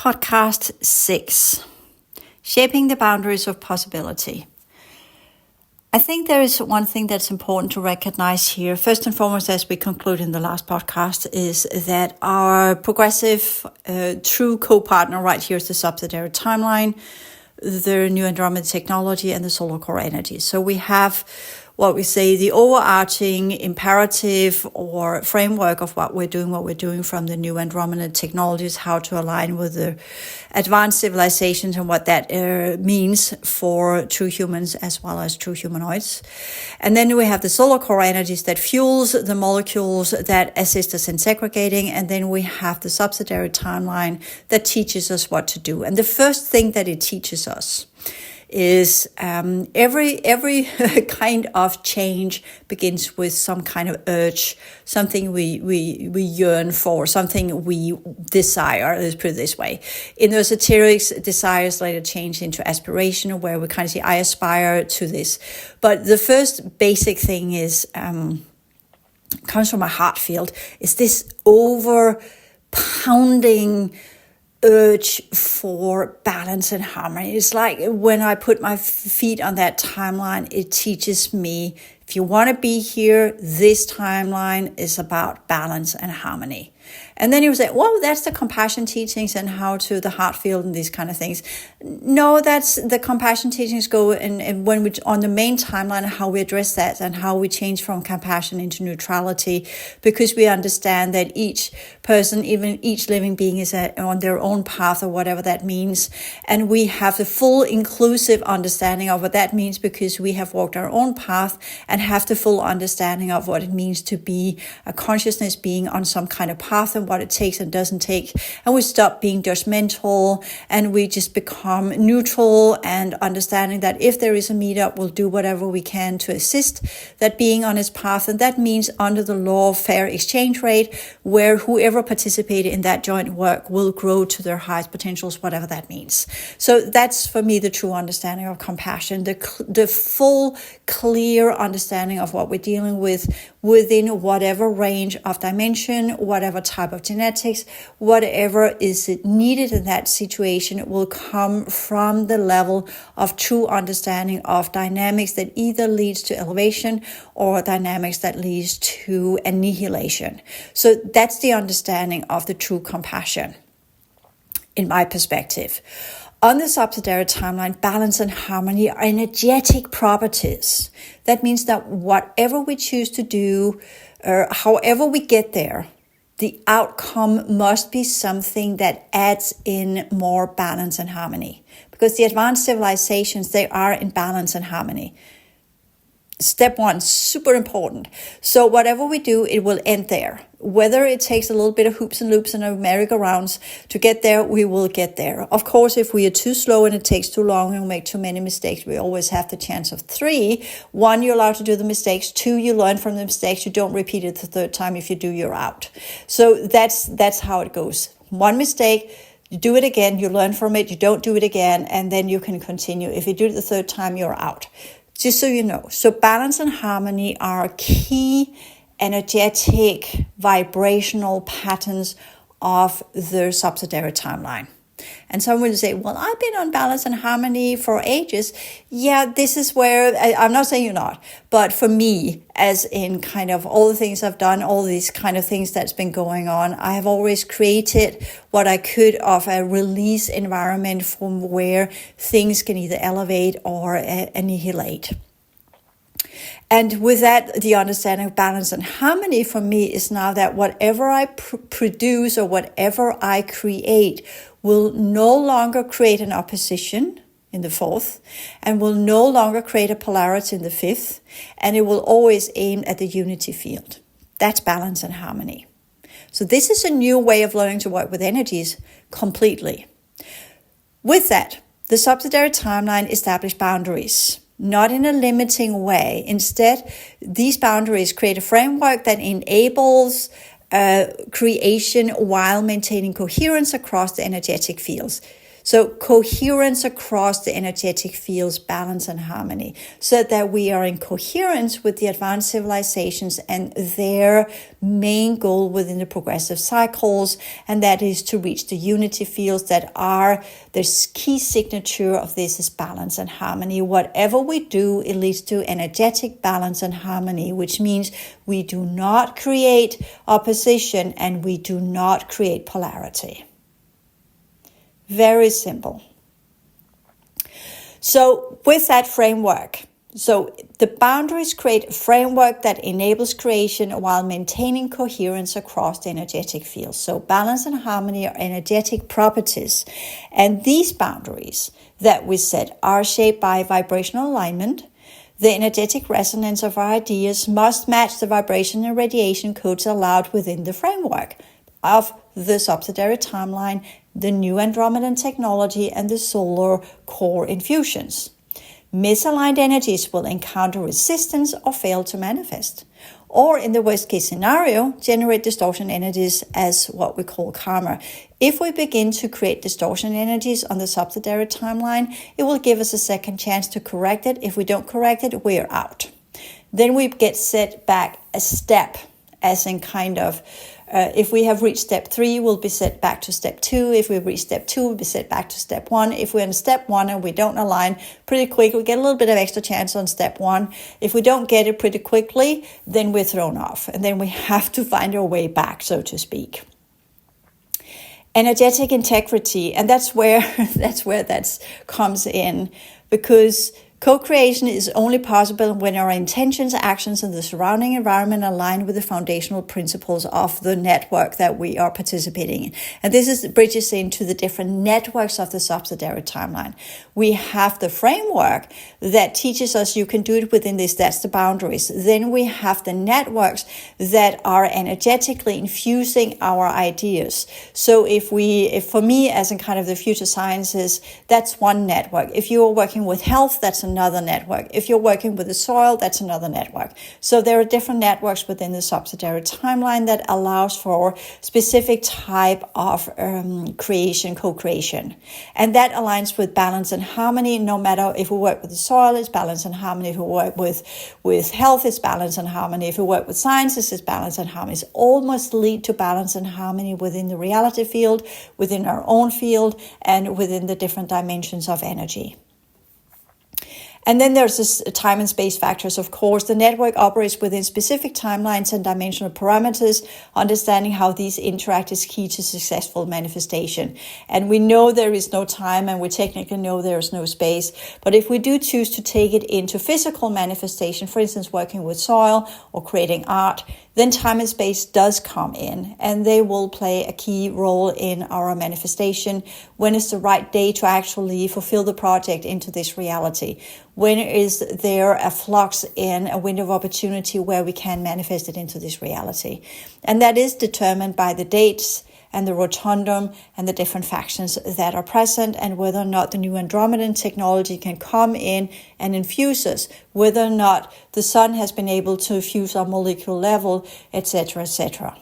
Podcast 6, Shaping the Boundaries of Possibility. I think there is one thing that's important to recognize here. First and foremost, as we conclude in the last podcast, is that our progressive true co-partner right here is the subsidiary timeline, the new Andromeda technology, and the solar core energy. So we have what we say the overarching imperative or framework of what we're doing from the new Andromeda technologies, how to align with the advanced civilizations and what that means for true humans as well as true humanoids. And then we have the solar core energies that fuels the molecules that assist us in segregating. And then we have the subsidiary timeline that teaches us what to do. And the first thing that it teaches us is every kind of change begins with some kind of urge, something we yearn for, something we desire. Let's put it this way. In the esoterics, desires later change into aspiration, where we kind of say, I aspire to this. But the first basic thing is comes from my heart field, is this over pounding urge for balance and harmony. It's like when I put my feet on that timeline, it teaches me, if you want to be here, this timeline is about balance and harmony. And then you say, well, that's the compassion teachings and how to the heart field and these kind of things. No, that's the compassion teachings go and when we on the main timeline, how we address that and how we change from compassion into neutrality, because we understand that each person, even each living being, is on their own path or whatever that means. And we have the full inclusive understanding of what that means because we have walked our own path and have the full understanding of what it means to be a consciousness being on some kind of path and what it takes and doesn't take. And we stop being judgmental and we just become neutral and understanding that if there is a meetup, we'll do whatever we can to assist that being on its path. And that means under the law of fair exchange rate, where whoever participated in that joint work will grow to their highest potentials, whatever that means. So that's for me the true understanding of compassion, the full, clear understanding of what we're dealing with within whatever range of dimension, whatever type of genetics, whatever is needed in that situation. It will come from the level of true understanding of dynamics that either leads to elevation or dynamics that leads to annihilation. So that's the understanding of the true compassion, in my perspective. On the subsidiary timeline, balance and harmony are energetic properties. That means that whatever we choose to do, however we get there, the outcome must be something that adds in more balance and harmony. Because the advanced civilizations, they are in balance and harmony. Step one, super important. So whatever we do, it will end there. Whether it takes a little bit of hoops and loops and merry-go-rounds to get there, we will get there. Of course, if we are too slow and it takes too long and we make too many mistakes, we always have the chance of 3. 1, you're allowed to do the mistakes. 2, you learn from the mistakes. You don't repeat it the third time. If you do, you're out. So that's how it goes. 1 mistake, you do it again, you learn from it, you don't do it again, and then you can continue. If you do it the third time, you're out. Just so you know. So balance and harmony are key energetic vibrational patterns of the subsidiary timeline. And someone will say, well, I've been on balance and harmony for ages. Yeah, this is where, I'm not saying you're not, but for me, as in kind of all the things I've done, all these kind of things that's been going on, I have always created what I could of a release environment from where things can either elevate or annihilate. And with that, the understanding of balance and harmony for me is now that whatever I produce or whatever I create will no longer create an opposition in the 4th and will no longer create a polarity in the 5th, and it will always aim at the unity field. That's balance and harmony. So this is a new way of learning to work with energies completely. With that, the subsidiary timeline established boundaries. Not in a limiting way. Instead, these boundaries create a framework that enables creation while maintaining coherence across the energetic fields. So coherence across the energetic fields, balance and harmony, so that we are in coherence with the advanced civilizations and their main goal within the progressive cycles, and that is to reach the unity fields that are the key signature of this is balance and harmony. Whatever we do, it leads to energetic balance and harmony, which means we do not create opposition and we do not create polarity. Very simple. So with that framework, so the boundaries create a framework that enables creation while maintaining coherence across the energetic fields. So balance and harmony are energetic properties. And these boundaries that we set are shaped by vibrational alignment. The energetic resonance of our ideas must match the vibration and radiation codes allowed within the framework of the subsidiary timeline, the new Andromedan technology, and the solar core infusions. Misaligned energies will encounter resistance or fail to manifest, or in the worst case scenario, generate distortion energies as what we call karma. If we begin to create distortion energies on the subsidiary timeline, it will give us a second chance to correct it. If we don't correct it, we're out. Then we get set back a step, as in kind of, if we have reached step 3, we'll be set back to step 2. If we've reached step 2, we'll be set back to step 1. If we're in step 1 and we don't align pretty quick, we get a little bit of extra chance on step 1. If we don't get it pretty quickly, then we're thrown off. And then we have to find our way back, so to speak. Energetic integrity, and that's where that comes in, because co-creation is only possible when our intentions, actions, and the surrounding environment align with the foundational principles of the network that we are participating in. And this bridges into the different networks of the subsidiary timeline. We have the framework that teaches us you can do it within this, that's the boundaries. Then we have the networks that are energetically infusing our ideas. So if for me, as in kind of the future sciences, that's one network. If you're working with health, that's another network. If you're working with the soil, that's another network. So there are different networks within the subsidiary timeline that allows for specific type of creation, co-creation. And that aligns with balance and harmony. No matter if we work with the soil, it's balance and harmony. If we work with health, it's balance and harmony. If we work with sciences, it's balance and harmony. It all must lead to balance and harmony within the reality field, within our own field, and within the different dimensions of energy. And then there's this time and space factors, of course. The network operates within specific timelines and dimensional parameters. Understanding how these interact is key to successful manifestation. And we know there is no time, and we technically know there is no space. But if we do choose to take it into physical manifestation, for instance, working with soil or creating art, then time and space does come in, and they will play a key role in our manifestation. When is the right day to actually fulfill the project into this reality? When is there a flux in a window of opportunity where we can manifest it into this reality? And that is determined by the dates and the rotundum and the different factions that are present, and whether or not the new Andromedan technology can come in and infuse us, whether or not the sun has been able to fuse our molecular level, etc., etc.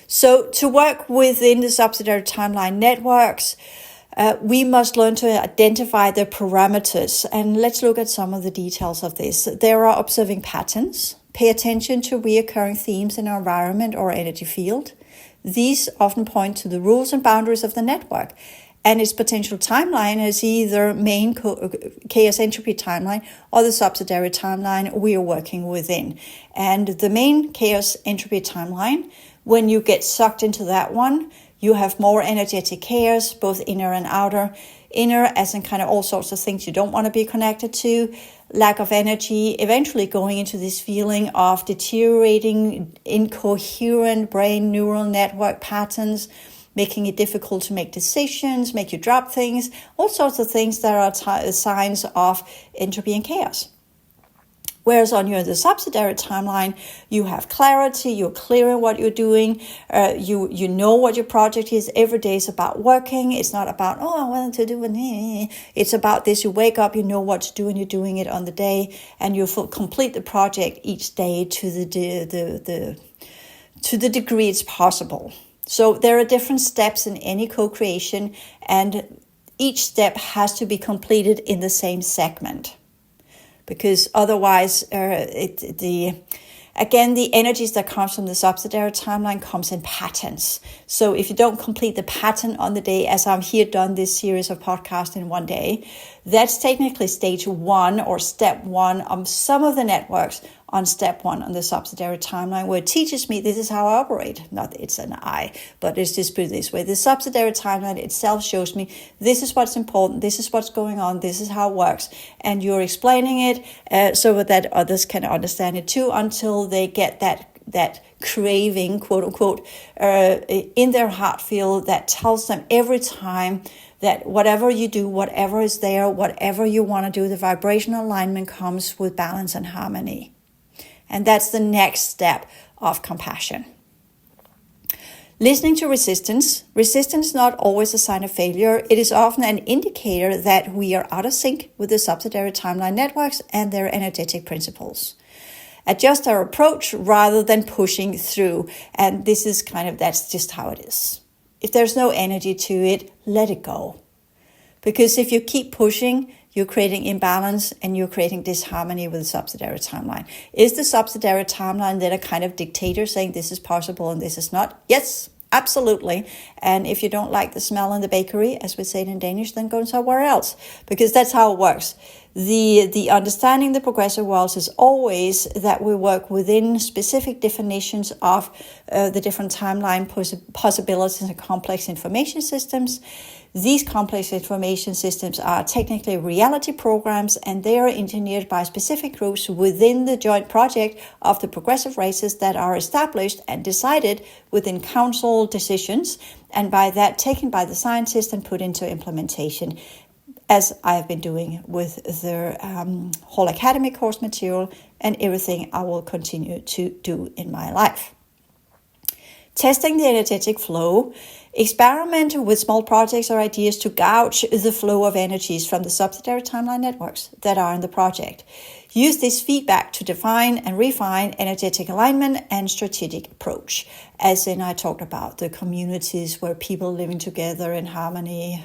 So to work within the subsidiary timeline networks, we must learn to identify the parameters, and let's look at some of the details of this. There are observing patterns. Pay attention to recurring themes in our environment or energy field. These often point to the rules and boundaries of the network, and its potential timeline is either main chaos entropy timeline or the subsidiary timeline we are working within. And the main chaos entropy timeline, when you get sucked into that one, you have more energetic chaos, both inner and outer. Inner as in kind of all sorts of things you don't want to be connected to, lack of energy, eventually going into this feeling of deteriorating, incoherent brain neural network patterns, making it difficult to make decisions, make you drop things, all sorts of things that are signs of entropy and chaos. Whereas on the subsidiary timeline, you have clarity, you're clear in what you're doing, you know what your project is. Every day is about working. It's not about, I wanted to do it. It's about this. You wake up, you know what to do, and you're doing it on the day, and you complete the project each day to the degree it's possible. So there are different steps in any co-creation, and each step has to be completed in the same segment, because otherwise the energies that comes from the subsidiary timeline comes in patterns. So if you don't complete the pattern on the day, as I've here done this series of podcasts in one day, that's technically stage 1 or step 1 of some of the networks on step 1 on the subsidiary timeline, where it teaches me this is how I operate. Not it's an I, but it's just put it this way. The subsidiary timeline itself shows me this is what's important, this is what's going on, this is how it works. And you're explaining it so that others can understand it too, until they get that craving, quote unquote, in their heart field that tells them every time that whatever you do, whatever is there, whatever you want to do, the vibrational alignment comes with balance and harmony. And that's the next step of compassion. Listening to resistance. Resistance is not always a sign of failure. It is often an indicator that we are out of sync with the subsidiary timeline networks and their energetic principles. Adjust our approach rather than pushing through. And this is that's just how it is. If there's no energy to it, let it go. Because if you keep pushing, you're creating imbalance and you're creating disharmony with the subsidiary timeline. Is the subsidiary timeline then a kind of dictator saying this is possible and this is not? Yes, absolutely. And if you don't like the smell in the bakery, as we say it in Danish, then go somewhere else, because that's how it works. The understanding the progressive worlds is always that we work within specific definitions of the different timeline possibilities and complex information systems. These complex information systems are technically reality programs, and they are engineered by specific groups within the joint project of the progressive races that are established and decided within council decisions, and by that taken by the scientists and put into implementation, as I have been doing with the whole academic course material and everything I will continue to do in my life. Testing the energetic flow. Experiment with small projects or ideas to gauge the flow of energies from the subsidiary timeline networks that are in the project. Use this feedback to define and refine energetic alignment and strategic approach. As in I talked about the communities where people living together in harmony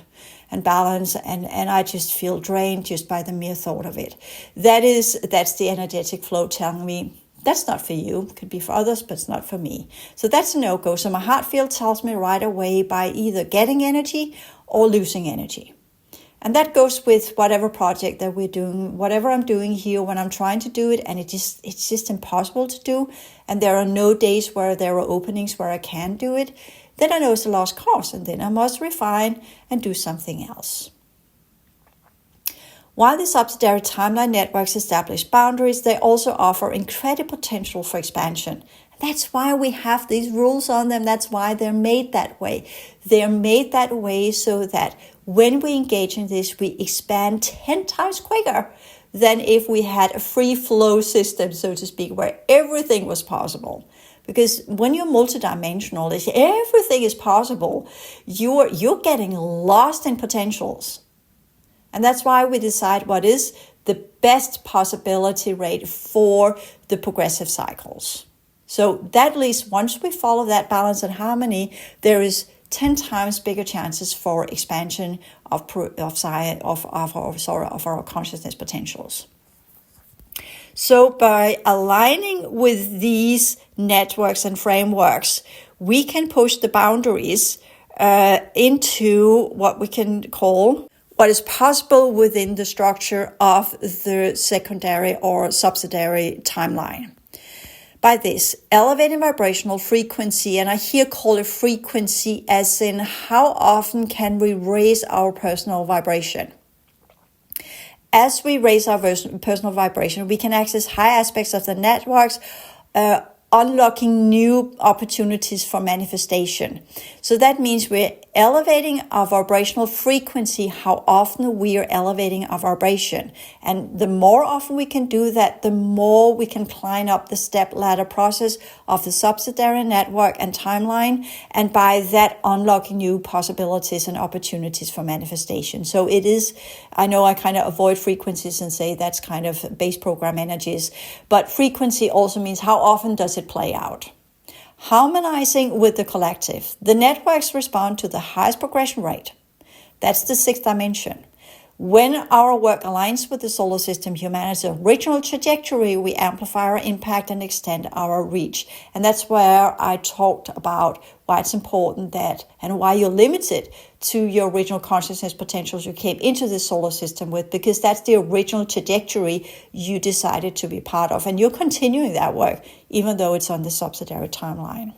and balance, and I just feel drained just by the mere thought of it. That's the energetic flow telling me, that's not for you. It could be for others, but it's not for me. So that's a no-go. So my heart field tells me right away by either getting energy or losing energy. And that goes with whatever project that we're doing, whatever I'm doing here when I'm trying to do it, and it's just impossible to do. And there are no days where there are openings where I can do it. Then I know it's a lost cause, and then I must refine and do something else. While the subsidiary timeline networks establish boundaries, they also offer incredible potential for expansion. That's why we have these rules on them. That's why they're made that way. They're made that way so that when we engage in this, we expand 10 times quicker than if we had a free flow system, so to speak, where everything was possible. Because when you're multidimensional, everything is possible. You're getting lost in potentials. And that's why we decide what is the best possibility rate for the progressive cycles. So that at least once we follow that balance and harmony, there is 10 times bigger chances for expansion of our consciousness potentials. So by aligning with these networks and frameworks, we can push the boundaries into what we can call what is possible within the structure of the secondary or subsidiary timeline. By this, elevating vibrational frequency, and I here call it frequency as in how often can we raise our personal vibration. As we raise our personal vibration, we can access high aspects of the networks, unlocking new opportunities for manifestation. So that means we're elevating our vibrational frequency, how often we are elevating our vibration. And the more often we can do that, the more we can climb up the step ladder process of the subsidiary network and timeline, and by that unlocking new possibilities and opportunities for manifestation. So it is, I know I kind of avoid frequencies and say that's kind of base program energies, but frequency also means how often does it play out? Harmonizing with the collective. The networks respond to the highest progression rate. That's the sixth dimension. When our work aligns with the solar system, humanity's original trajectory, we amplify our impact and extend our reach. And that's where I talked about why it's important that, and why you're limited to your original consciousness potentials you came into the solar system with, because that's the original trajectory you decided to be part of. And you're continuing that work, even though it's on the subsidiary timeline.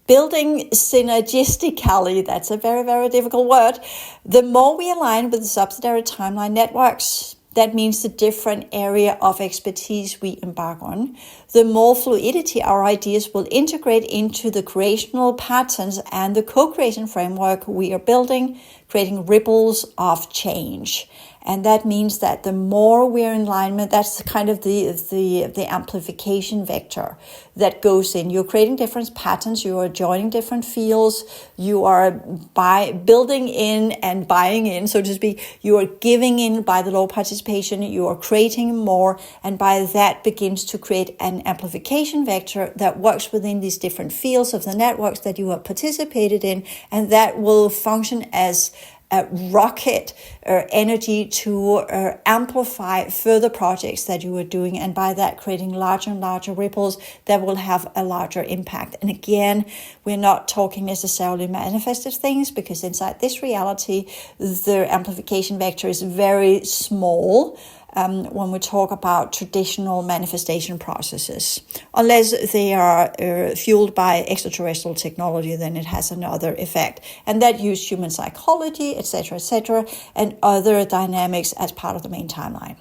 Building synergistically, that's a very, very difficult word. The more we align with the subsidiary timeline networks, that means the different area of expertise we embark on, the more fluidity our ideas will integrate into the creational patterns and the co-creation framework we are building, creating ripples of change. And that means that the more we're in alignment, that's kind of the amplification vector that goes in. You're creating different patterns, you are joining different fields, you are building in and buying in, so to speak. You are giving in by the low participation, you are creating more, and by that begins to create an amplification vector that works within these different fields of the networks that you have participated in, and that will function as a rocket energy to amplify further projects that you are doing, and by that creating larger and larger ripples that will have a larger impact. And again, we're not talking necessarily manifested things, because inside this reality, the amplification vector is very small. When we talk about traditional manifestation processes, unless they are fueled by extraterrestrial technology, then it has another effect, and that use human psychology, etc., and other dynamics as part of the main timeline.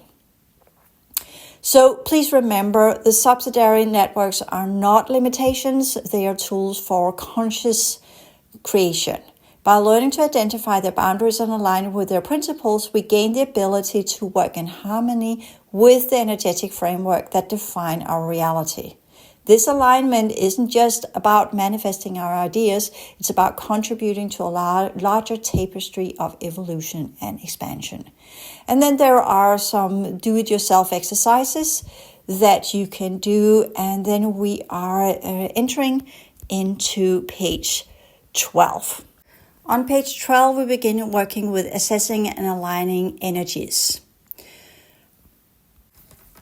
So please remember, the subsidiary networks are not limitations, they are tools for conscious creation. By learning to identify their boundaries and align with their principles, we gain the ability to work in harmony with the energetic framework that define our reality. This alignment isn't just about manifesting our ideas, it's about contributing to a larger tapestry of evolution and expansion. And then there are some do-it-yourself exercises that you can do, and then we are entering into page 12. On page 12, we begin working with assessing and aligning energies.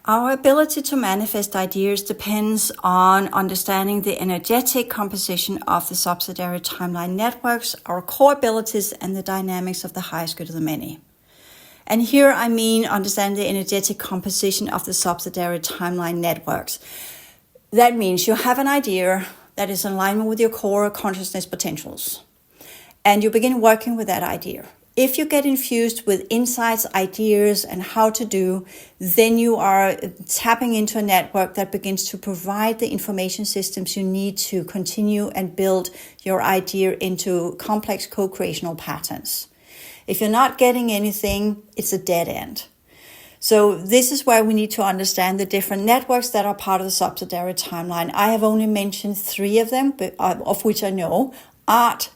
Our ability to manifest ideas depends on understanding the energetic composition of the subsidiary timeline networks, our core abilities, and the dynamics of the highest good of the many. And here I mean understand the energetic composition of the subsidiary timeline networks. That means you have an idea that is in alignment with your core consciousness potentials, and you begin working with that idea. If you get infused with insights, ideas, and how to do, then you are tapping into a network that begins to provide the information systems you need to continue and build your idea into complex co-creational patterns. If you're not getting anything, it's a dead end. So this is where we need to understand the different networks that are part of the subsidiary timeline. I have only mentioned 3 of them, but of which I know: art,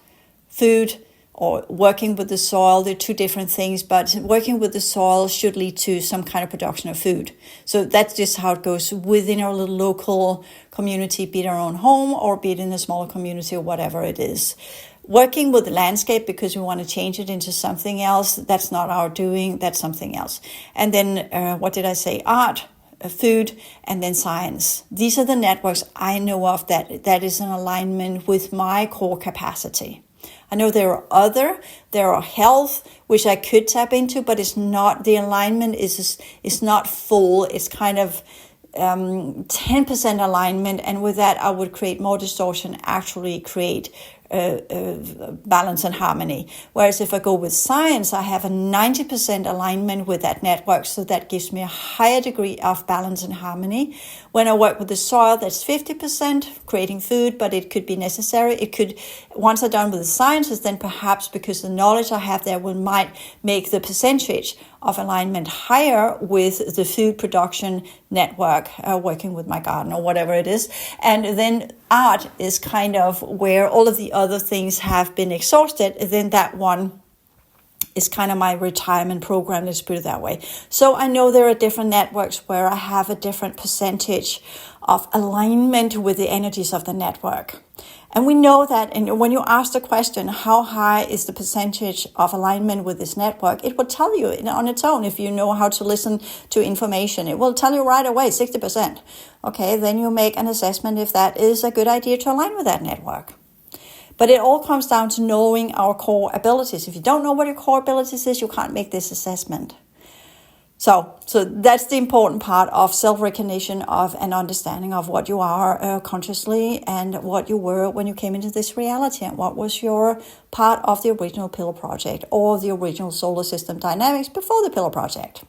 food, or working with the soil. They're 2 different things, but working with the soil should lead to some kind of production of food. So that's just how it goes within our little local community, be it our own home or be it in a smaller community or whatever it is. Working with the landscape because we want to change it into something else, that's not our doing, that's something else. And then, what did I say? Art, food, and then science. These are the networks I know of that is in alignment with my core capacity. I know there are health, which I could tap into, but it's not, the alignment is not full. It's kind of 10% alignment. And with that, I would create more distortion, actually create balance and harmony. Whereas if I go with science, I have a 90% alignment with that network. So that gives me a higher degree of balance and harmony. When I work with the soil, that's 50% creating food, but it could be necessary. It could, once I'm done with the sciences, then perhaps because the knowledge I have there might make the percentage of alignment higher with the food production network, working with my garden or whatever it is. And then art is kind of where all of the other things have been exhausted. Then that one It's kind of my retirement program, let's put it that way. So I know there are different networks where I have a different percentage of alignment with the energies of the network. And we know that, and when you ask the question, how high is the percentage of alignment with this network, it will tell you on its own. If you know how to listen to information, it will tell you right away, 60%. Okay, then you make an assessment if that is a good idea to align with that network. But it all comes down to knowing our core abilities. If you don't know what your core abilities is, you can't make this assessment. So that's the important part of self-recognition, of an understanding of what you are consciously and what you were when you came into this reality, and what was your part of the original Pillar Project or the original solar system dynamics before the Pillar Project.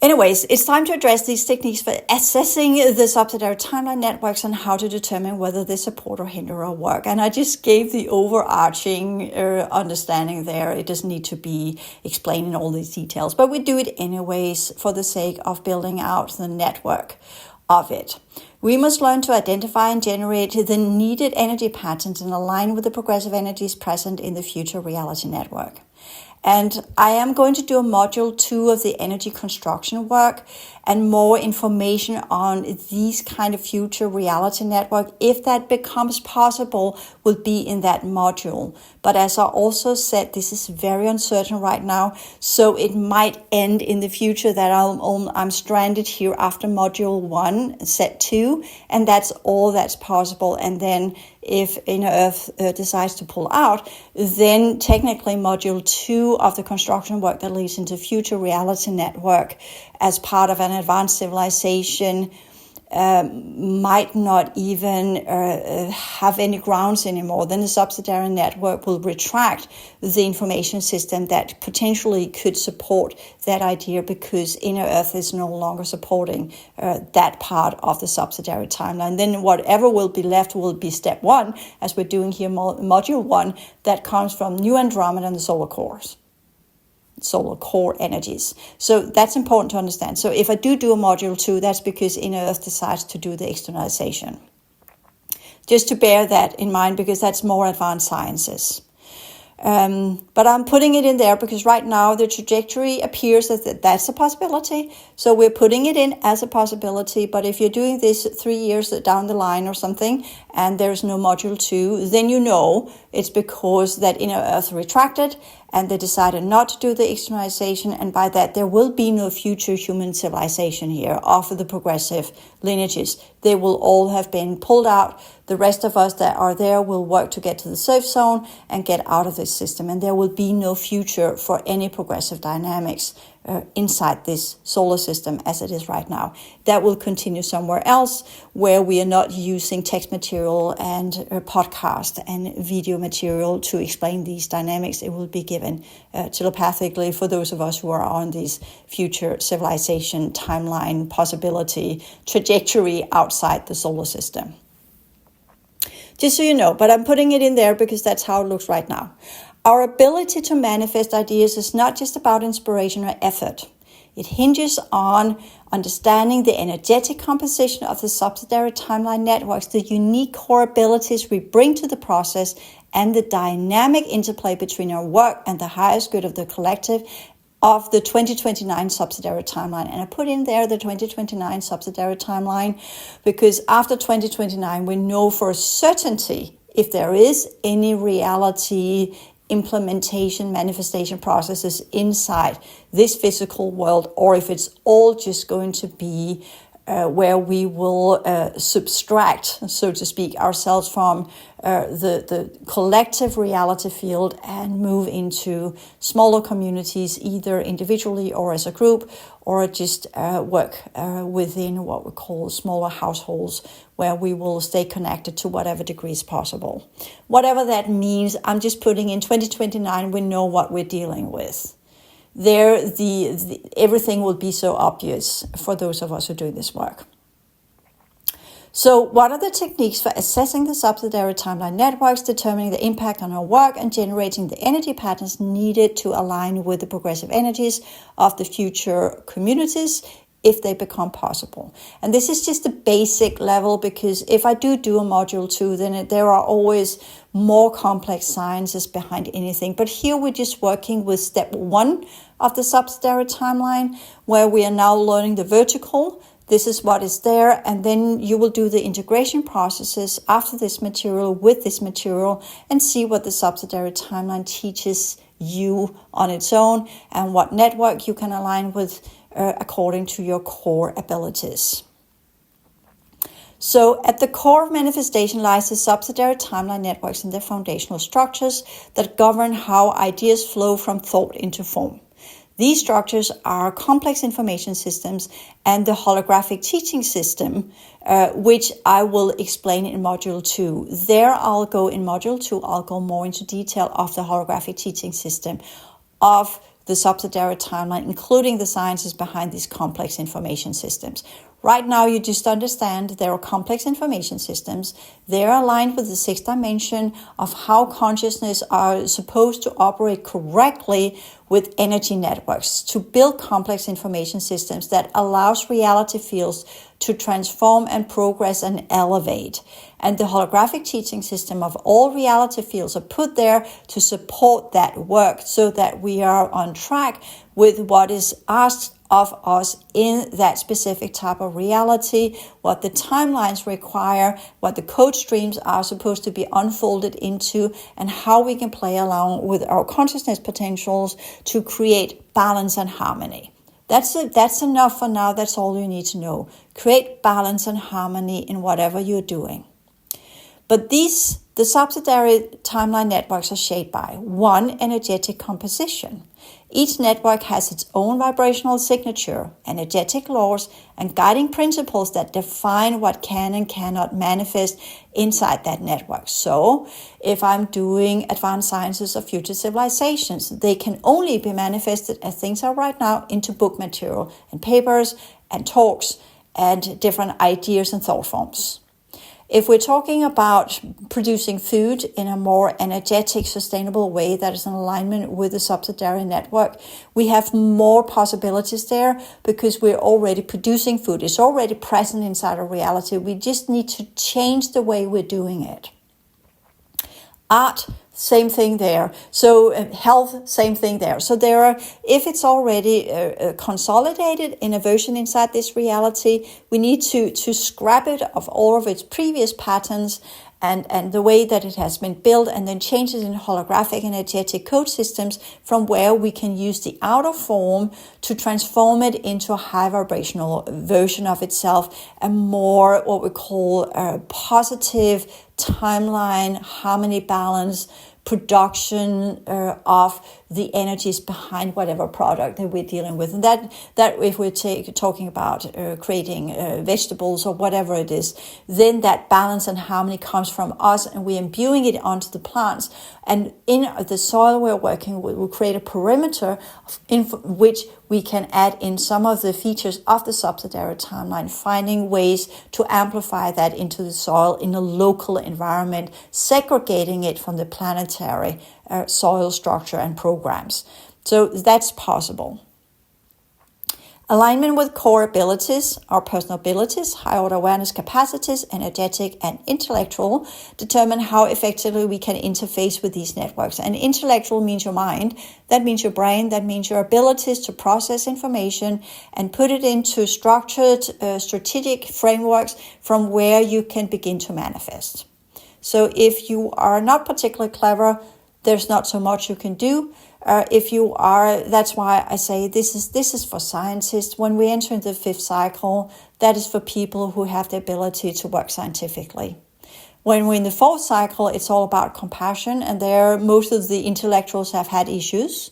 Anyways, it's time to address these techniques for assessing the subsidiary timeline networks and how to determine whether they support or hinder our work. And I just gave the overarching understanding there. It doesn't need to be explained in all these details, but we do it anyways for the sake of building out the network of it. We must learn to identify and generate the needed energy patterns and align with the progressive energies present in the future reality network. And I am going to do a module 2 of the energy construction work, and more information on these kind of future reality network, if that becomes possible, will be in that module. But as I also said, this is very uncertain right now, so it might end in the future that I'm stranded here after module 1, set 2, and that's all that's possible. And then if Inner Earth decides to pull out, then technically module 2 of the construction work that leads into future reality network as part of an advanced civilization might not even have any grounds anymore. Then the subsidiary network will retract the information system that potentially could support that idea, because Inner Earth is no longer supporting that part of the subsidiary timeline. Then whatever will be left will be step 1, as we're doing here, module 1, that comes from New Andromeda and the solar core energies. So that's important to understand. So if I do a module 2, that's because Inner Earth decides to do the externalization. Just to bear that in mind, because that's more advanced sciences. But I'm putting it in there because right now the trajectory appears that that's a possibility. So we're putting it in as a possibility. But if you're doing this 3 years down the line or something, and there's no module 2, then you know it's because that Inner Earth retracted and they decided not to do the externalization. And by that, there will be no future human civilization here of the progressive lineages. They will all have been pulled out. The rest of us that are there will work to get to the safe zone and get out of this system. And there will be no future for any progressive dynamics inside this solar system as it is right now. That will continue somewhere else where we are not using text material and podcast and video material to explain these dynamics. It will be given telepathically for those of us who are on this future civilization timeline possibility trajectory outside the solar system. Just so you know, but I'm putting it in there because that's how it looks right now. Our ability to manifest ideas is not just about inspiration or effort. It hinges on understanding the energetic composition of the subsidiary timeline networks, the unique core abilities we bring to the process, and the dynamic interplay between our work and the highest good of the collective of the 2029 subsidiary timeline. And I put in there the 2029 subsidiary timeline because after 2029, we know for a certainty if there is any reality implementation, manifestation processes inside this physical world, or if it's all just going to be where we will subtract, so to speak, ourselves from the collective reality field and move into smaller communities, either individually or as a group, or just work within what we call smaller households, where we will stay connected to whatever degree is possible. Whatever that means, I'm just putting in 2029, we know what we're dealing with. There, everything will be so obvious for those of us who do this work. So what are the techniques for assessing the subsidiary timeline networks, determining the impact on our work, and generating the energy patterns needed to align with the progressive energies of the future communities if they become possible. And this is just a basic level, because if I do a module 2, then there are always more complex sciences behind anything. But here we're just working with step 1 of the subsidiary timeline, where we are now learning the vertical. This is what is there, and then you will do the integration processes after this material with this material and see what the subsidiary timeline teaches you on its own and what network you can align with according to your core abilities. So at the core of manifestation lies the subsidiary timeline networks and their foundational structures that govern how ideas flow from thought into form. These structures are complex information systems and the holographic teaching system, which I will explain in Module 2. In Module 2, I'll go more into detail of the holographic teaching system of the subsidiary timeline, including the sciences behind these complex information systems. Right now, you just understand there are complex information systems. They're aligned with the 6th dimension of how consciousness are supposed to operate correctly with energy networks to build complex information systems that allows reality fields to transform and progress and elevate. And the holographic teaching system of all reality fields are put there to support that work so that we are on track with what is asked of us in that specific type of reality, what the timelines require, what the code streams are supposed to be unfolded into, and how we can play along with our consciousness potentials to create balance and harmony. That's it. That's enough for now. That's all you need to know. Create balance and harmony in whatever you're doing. But the subsidiary timeline networks are shaped by 1, energetic composition. Each network has its own vibrational signature, energetic laws, and guiding principles that define what can and cannot manifest inside that network. So, if I'm doing advanced sciences of future civilizations, they can only be manifested as things are right now into book material and papers and talks and different ideas and thought forms. If we're talking about producing food in a more energetic, sustainable way that is in alignment with the subsidiary network, we have more possibilities there because we're already producing food. It's already present inside our reality. We just need to change the way we're doing it. Art, same thing there. So health, same thing there. So there are, if it's already consolidated in a version inside this reality, we need to scrap it of all of its previous patterns and the way that it has been built, and then change it in holographic energetic code systems from where we can use the outer form to transform it into a high vibrational version of itself, a more what we call a positive timeline, harmony, balance, production of the energies behind whatever product that we're dealing with. And that if we're talking about creating vegetables or whatever it is, then that balance and harmony comes from us, and we're imbuing it onto the plants. And in the soil we're working with, we'll create a perimeter in which we can add in some of the features of the subsidiary timeline, finding ways to amplify that into the soil in a local environment, segregating it from the planetary soil structure and programs. So that's possible. Alignment with core abilities, our personal abilities, high order awareness capacities, energetic and intellectual, determine how effectively we can interface with these networks. And intellectual means your mind, that means your brain, that means your abilities to process information and put it into structured, strategic frameworks from where you can begin to manifest. So if you are not particularly clever, there's not so much you can do. If you are, that's why I say this is for scientists. When we enter into the 5th cycle, that is for people who have the ability to work scientifically. When we're in the 4th cycle, it's all about compassion, and there most of the intellectuals have had issues.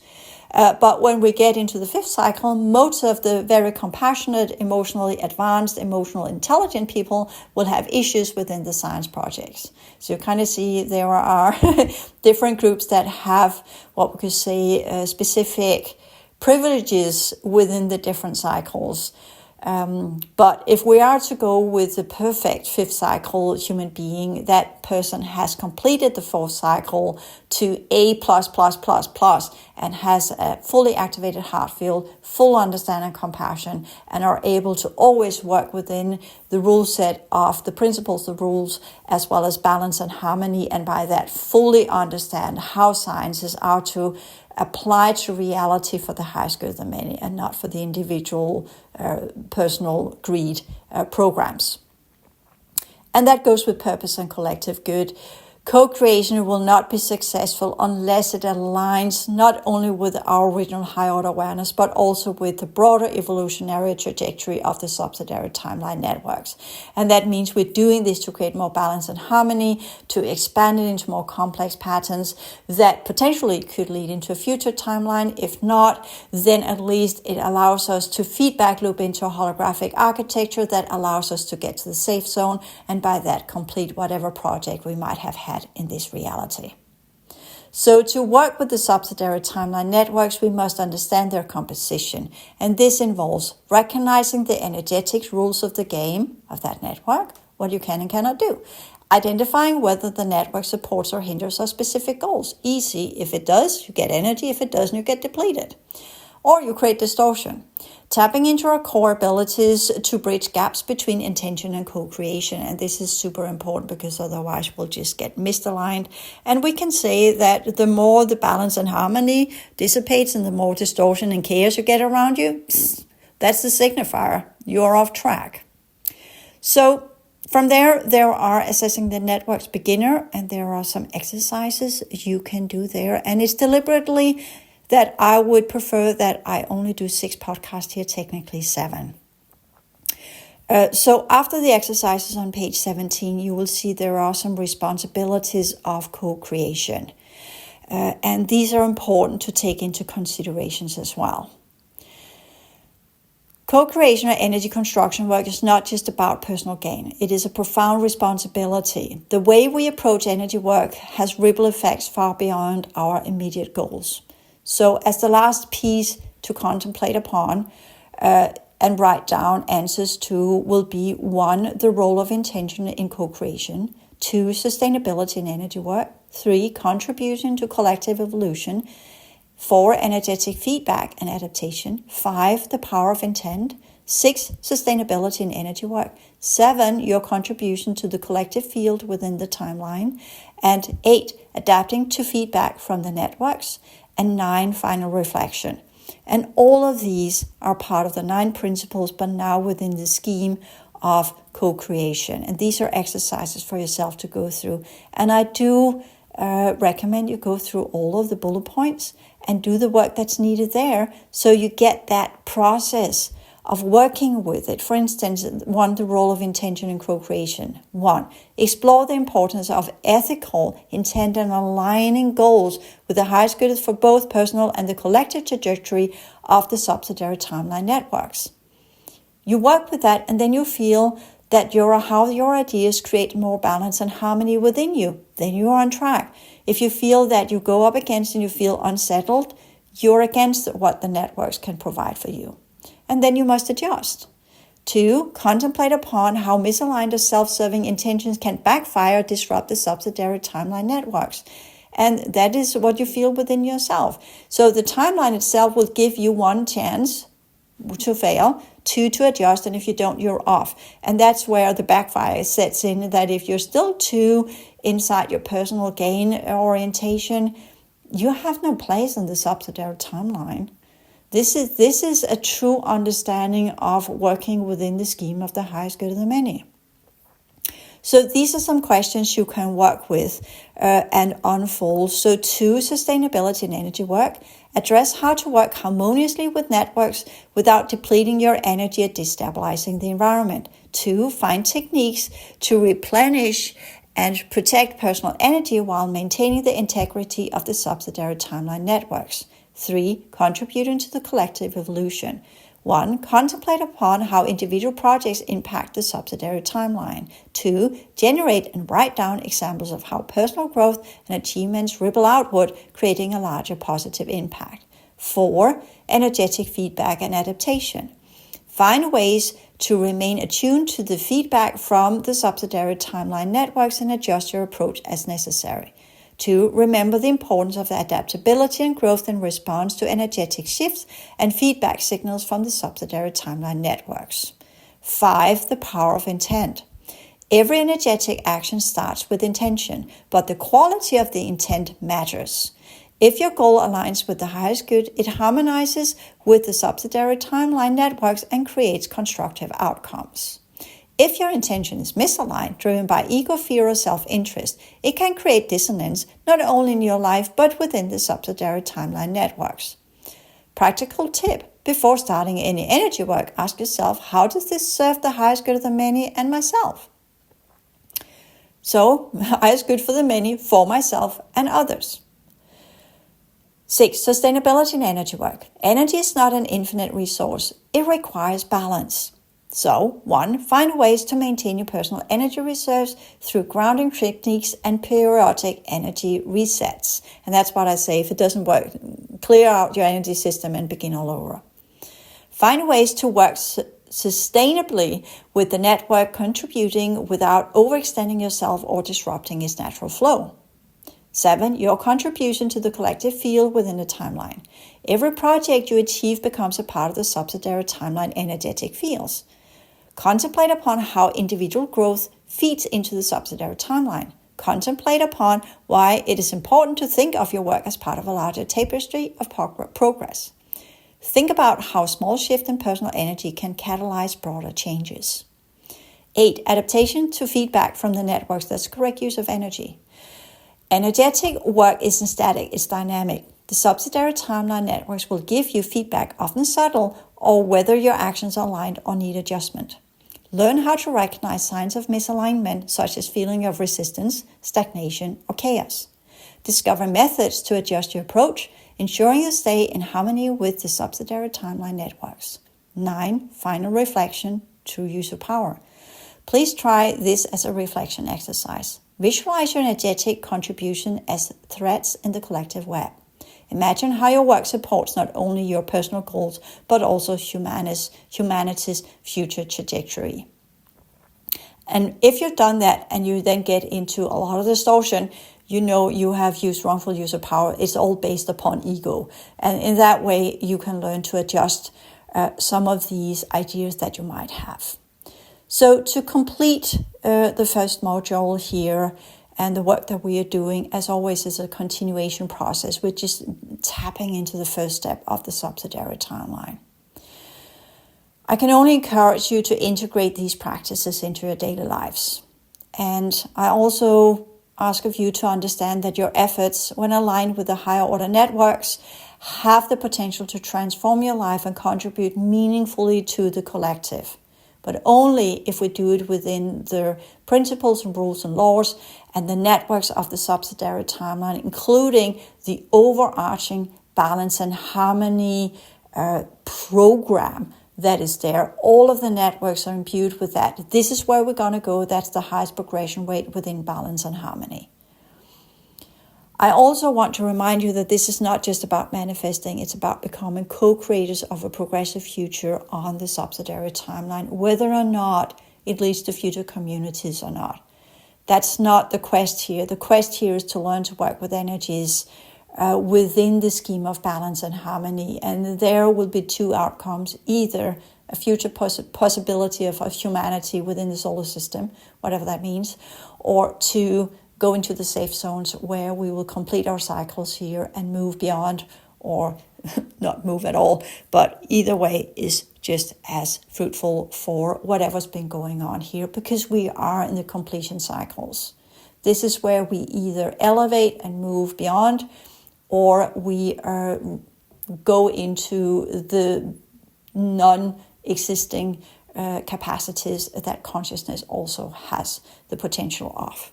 But when we get into the 5th cycle, most of the very compassionate, emotionally advanced, emotionally intelligent people will have issues within the science projects. So you kind of see there are different groups that have what we could say specific privileges within the different cycles. But if we are to go with the perfect fifth cycle human being, that person has completed the fourth cycle to A++++ and has a fully activated heart field, full understanding and compassion, and are able to always work within the rule set of the principles, the rules, as well as balance and harmony, and by that fully understand how sciences are to apply to reality for the highest good of the many and not for the individual personal greed programs. And that goes with purpose and collective good. Co-creation will not be successful unless it aligns not only with our original high order awareness, but also with the broader evolutionary trajectory of the subsidiary timeline networks. And that means we're doing this to create more balance and harmony, to expand it into more complex patterns that potentially could lead into a future timeline. If not, then at least it allows us to feedback loop into a holographic architecture that allows us to get to the safe zone, and by that complete whatever project we might have had in this reality. So to work with the subsidiary timeline networks, we must understand their composition. And this involves recognizing the energetic rules of the game of that network, what you can and cannot do. Identifying whether the network supports or hinders our specific goals. Easy. If it does, you get energy. If it doesn't, you get depleted. Or you create distortion. Tapping into our core abilities to bridge gaps between intention and co-creation. And this is super important because otherwise we'll just get misaligned. And we can say that the more the balance and harmony dissipates and the more distortion and chaos you get around you, that's the signifier. You're off track. So from there are assessing the network's beginner, and there are some exercises you can do there. And it's deliberately that I would prefer that I only do 6 podcasts here, technically 7. So after the exercises on page 17, you will see there are some responsibilities of co-creation. And these are important to take into considerations as well. Co-creation or energy construction work is not just about personal gain. It is a profound responsibility. The way we approach energy work has ripple effects far beyond our immediate goals. So as the last piece to contemplate upon and write down answers to will be 1, the role of intention in co-creation, 2, sustainability in energy work, 3, contribution to collective evolution, 4, energetic feedback and adaptation, 5, the power of intent, 6, sustainability in energy work, 7, your contribution to the collective field within the timeline, and 8, adapting to feedback from the networks, and 9, final reflection. And all of these are part of the 9 principles, but now within the scheme of co-creation. And these are exercises for yourself to go through. And I do recommend you go through all of the bullet points and do the work that's needed there, so you get that process of working with it. For instance, 1, the role of intention in co-creation. 1, explore the importance of ethical intent and aligning goals with the highest good for both personal and the collective trajectory of the subsidiary timeline networks. You work with that, and then you feel that how your ideas create more balance and harmony within you. Then you are on track. If you feel that you go up against and you feel unsettled, you're against what the networks can provide for you. And then you must adjust. 2, contemplate upon how misaligned or self-serving intentions can backfire or disrupt the subsidiary timeline networks. And that is what you feel within yourself. So the timeline itself will give you 1 chance to fail, 2 to adjust, and if you don't, you're off. And that's where the backfire sets in, that if you're still too inside your personal gain orientation, you have no place in the subsidiary timeline. This is a true understanding of working within the scheme of the highest good of the many. So these are some questions you can work with and unfold. So 2, sustainability in energy work. Address how to work harmoniously with networks without depleting your energy or destabilizing the environment. 2, find techniques to replenish and protect personal energy while maintaining the integrity of the subsidiary timeline networks. 3, contributing to the collective evolution. 1, contemplate upon how individual projects impact the subsidiary timeline. 2, generate and write down examples of how personal growth and achievements ripple outward, creating a larger positive impact. 4, energetic feedback and adaptation. Find ways to remain attuned to the feedback from the subsidiary timeline networks and adjust your approach as necessary. 2. Remember the importance of the adaptability and growth in response to energetic shifts and feedback signals from the subsidiary timeline networks. 5. The power of intent. Every energetic action starts with intention, but the quality of the intent matters. If your goal aligns with the highest good, it harmonizes with the subsidiary timeline networks and creates constructive outcomes. If your intention is misaligned, driven by ego, fear, or self-interest, it can create dissonance not only in your life, but within the subsidiary timeline networks. Practical tip: before starting any energy work, ask yourself, how does this serve the highest good of the many and myself? So, highest good for the many, for myself and others. 6. Sustainability in energy work. Energy is not an infinite resource. It requires balance. So, 1. Find ways to maintain your personal energy reserves through grounding techniques and periodic energy resets. And that's what I say: if it doesn't work, clear out your energy system and begin all over. Find ways to work sustainably with the network, contributing without overextending yourself or disrupting its natural flow. 7. Your contribution to the collective field within the timeline. Every project you achieve becomes a part of the subsidiary timeline energetic fields. Contemplate upon how individual growth feeds into the subsidiary timeline. Contemplate upon why it is important to think of your work as part of a larger tapestry of progress. Think about how a small shift in personal energy can catalyze broader changes. 8. Adaptation to feedback from the networks. That's correct use of energy. Energetic work isn't static, it's dynamic. The subsidiary timeline networks will give you feedback, often subtle, or whether your actions are aligned or need adjustment. Learn how to recognize signs of misalignment, such as feeling of resistance, stagnation, or chaos. Discover methods to adjust your approach, ensuring you stay in harmony with the subsidiary timeline networks. 9. Final reflection, true use of power. Please try this as a reflection exercise. Visualize your energetic contribution as threads in the collective web. Imagine how your work supports not only your personal goals, but also humanity's future trajectory. And if you've done that and you then get into a lot of distortion, you know you have used wrongful use of power. It's all based upon ego. And in that way, you can learn to adjust some of these ideas that you might have. So to complete the first module here, and the work that we are doing, as always, is a continuation process, which is tapping into the first step of the subsidiary timeline. I can only encourage you to integrate these practices into your daily lives. And I also ask of you to understand that your efforts, when aligned with the higher order networks, have the potential to transform your life and contribute meaningfully to the collective. But only if we do it within the principles and rules and laws and the networks of the subsidiary timeline, including the overarching balance and harmony program that is there. All of the networks are imbued with that. This is where we're going to go. That's the highest progression rate within balance and harmony. I also want to remind you that this is not just about manifesting, it's about becoming co-creators of a progressive future on the subsidiary timeline, whether or not it leads to future communities or not. That's not the quest here. The quest here is to learn to work with energies within the scheme of balance and harmony. And there will be two outcomes: either a future possibility of humanity within the solar system, whatever that means, or to go into the safe zones where we will complete our cycles here and move beyond, or not move at all, but either way is just as fruitful for whatever's been going on here, because we are in the completion cycles. This is where we either elevate and move beyond, or we go into the non-existing capacities that consciousness also has the potential of.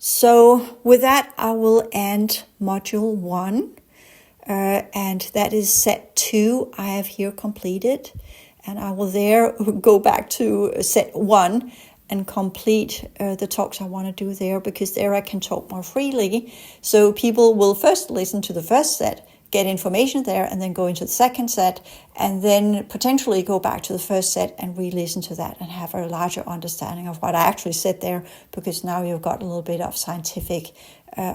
So with that, I will end module 1, and that is set 2 I have here completed, and I will there go back to set 1 and complete the talks I want to do there, because there I can talk more freely. So people will first listen to the first set, get information there and then go into the second set and then potentially go back to the first set and re-listen to that and have a larger understanding of what I actually said there, because now you've got a little bit of scientific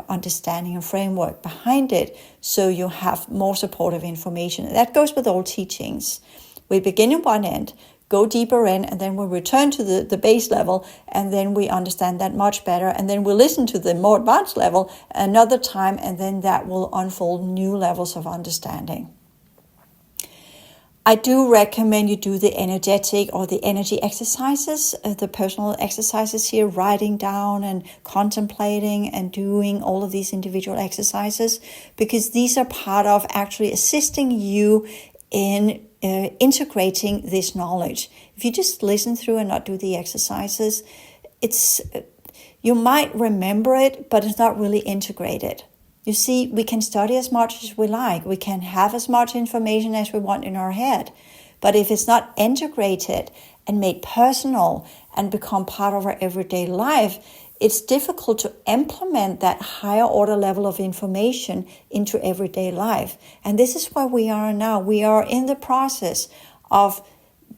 understanding and framework behind it, so you have more supportive information. And that goes with all teachings. We begin in one end, go deeper in, and then we return to the base level, and then we understand that much better, and then we listen to the more advanced level another time, and then that will unfold new levels of understanding. I do recommend you do the energetic or the energy exercises, the personal exercises here, writing down and contemplating and doing all of these individual exercises, because these are part of actually assisting you in integrating this knowledge. If you just listen through and not do the exercises, you might remember it, but it's not really integrated. You see, we can study as much as we like. We can have as much information as we want in our head. But if it's not integrated and made personal and become part of our everyday life, it's difficult to implement that higher order level of information into everyday life. And this is where we are now. We are in the process of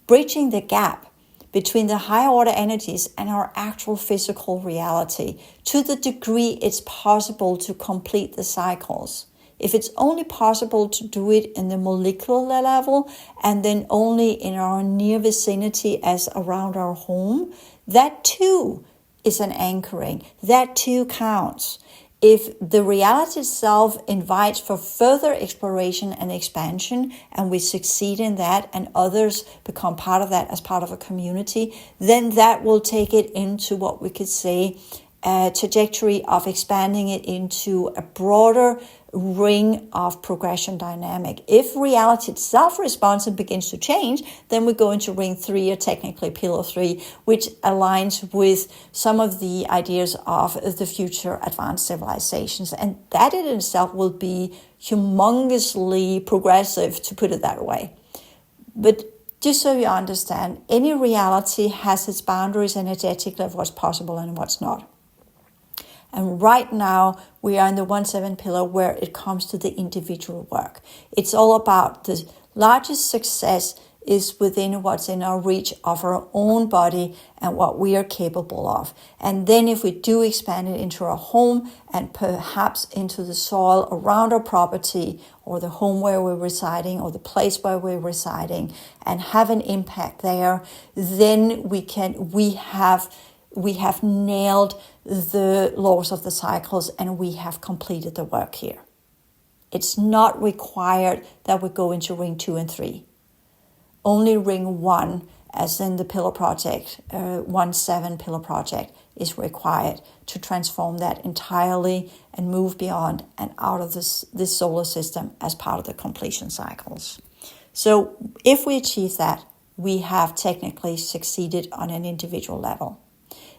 bridging the gap between the higher order energies and our actual physical reality, to the degree it's possible to complete the cycles. If it's only possible to do it in the molecular level and then only in our near vicinity as around our home, that too is an anchoring. That too counts. If the reality itself invites for further exploration and expansion, and we succeed in that, and others become part of that as part of a community, then that will take it into what we could say a trajectory of expanding it into a broader ring of progression dynamic. If reality itself responds and begins to change, then we go into ring 3, or technically pillar 3, which aligns with some of the ideas of the future advanced civilizations. And that in itself will be humongously progressive, to put it that way. But just so you understand, any reality has its boundaries energetically of what's possible and what's not. And right now, we are in the 1-7 pillar where it comes to the individual work. It's all about the largest success is within what's in our reach of our own body and what we are capable of. And then if we do expand it into our home and perhaps into the soil around our property or the home where we're residing or the place where we're residing and have an impact there, then we have nailed the laws of the cycles and we have completed the work here. It's not required that we go into ring 2 and 3. Only ring 1, as in the pillar project, 1-7 pillar project, is required to transform that entirely and move beyond and out of this solar system as part of the completion cycles. So if we achieve that, we have technically succeeded on an individual level.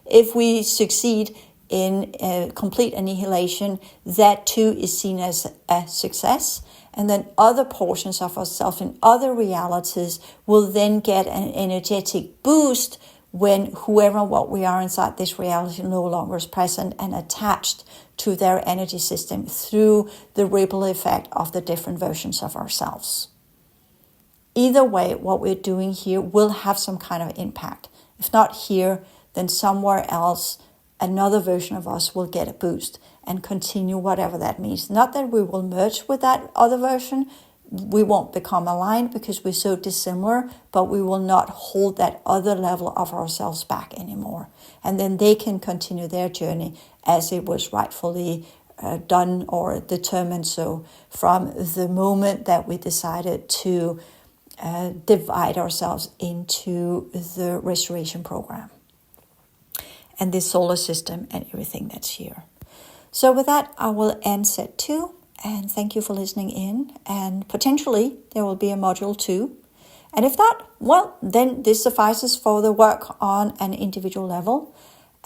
If we succeed in complete annihilation, that too is seen as a success. And then other portions of ourselves in other realities will then get an energetic boost when whoever what we are inside this reality no longer is present and attached to their energy system through the ripple effect of the different versions of ourselves. Either way, what we're doing here will have some kind of impact. If not here, then somewhere else, another version of us will get a boost and continue whatever that means. Not that we will merge with that other version. We won't become aligned because we're so dissimilar, but we will not hold that other level of ourselves back anymore. And then they can continue their journey as it was rightfully done or determined so from the moment that we decided to divide ourselves into the restoration program and this solar system and everything that's here. So with that, I will end set 2, and thank you for listening in, and potentially there will be a module 2. And if not, well, then this suffices for the work on an individual level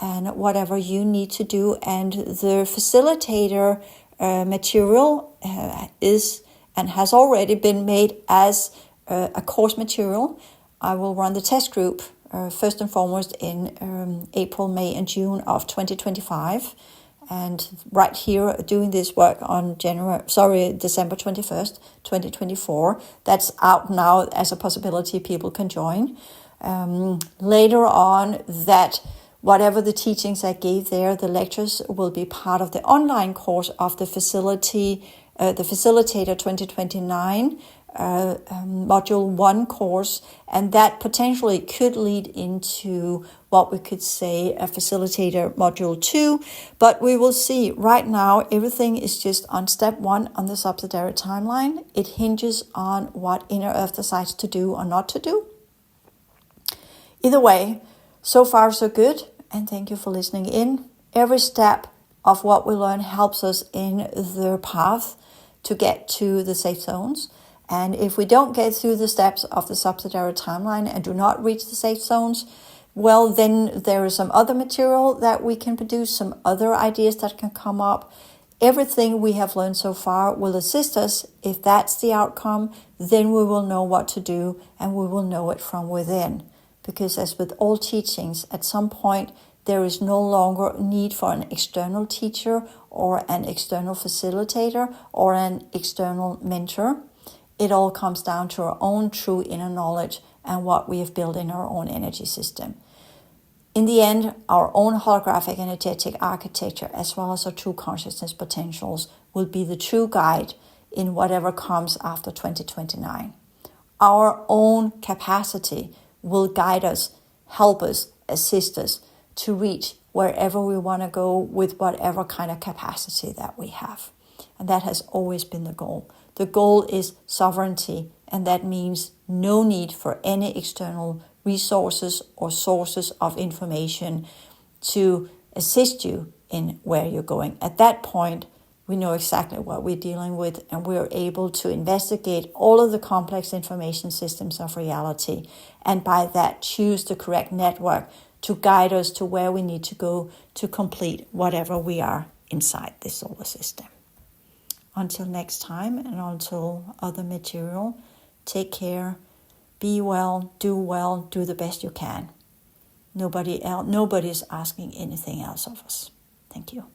and whatever you need to do. And the facilitator material is and has already been made as a course material. I will run the test group first and foremost in April, May, and June of 2025. And right here, doing this work on December 21st, 2024. That's out now as a possibility people can join. Later on, that whatever the teachings I gave there, the lectures will be part of the online course of the Facilitator 2029 Module 1 course, and that potentially could lead into what we could say a Facilitator Module 2, but we will see. Right now, everything is just on step 1 on the subsidiary timeline. It hinges on what Inner Earth decides to do or not to do. Either way, so far so good, and thank you for listening in. Every step of what we learn helps us in the path to get to the safe zones. And if we don't get through the steps of the subsidiary timeline and do not reach the safe zones, well, then there is some other material that we can produce, some other ideas that can come up. Everything we have learned so far will assist us. If that's the outcome, then we will know what to do, and we will know it from within. Because as with all teachings, at some point, there is no longer need for an external teacher or an external facilitator or an external mentor. It all comes down to our own true inner knowledge and what we have built in our own energy system. In the end, our own holographic energetic architecture, as well as our true consciousness potentials, will be the true guide in whatever comes after 2029. Our own capacity will guide us, help us, assist us to reach wherever we want to go with whatever kind of capacity that we have. And that has always been the goal. The goal is sovereignty, and that means no need for any external resources or sources of information to assist you in where you're going. At that point, we know exactly what we're dealing with, and we're able to investigate all of the complex information systems of reality, and by that choose the correct network to guide us to where we need to go to complete whatever we are inside the solar system. Until next time, and until other material, take care, be well, do the best you can. Nobody is asking anything else of us. Thank you.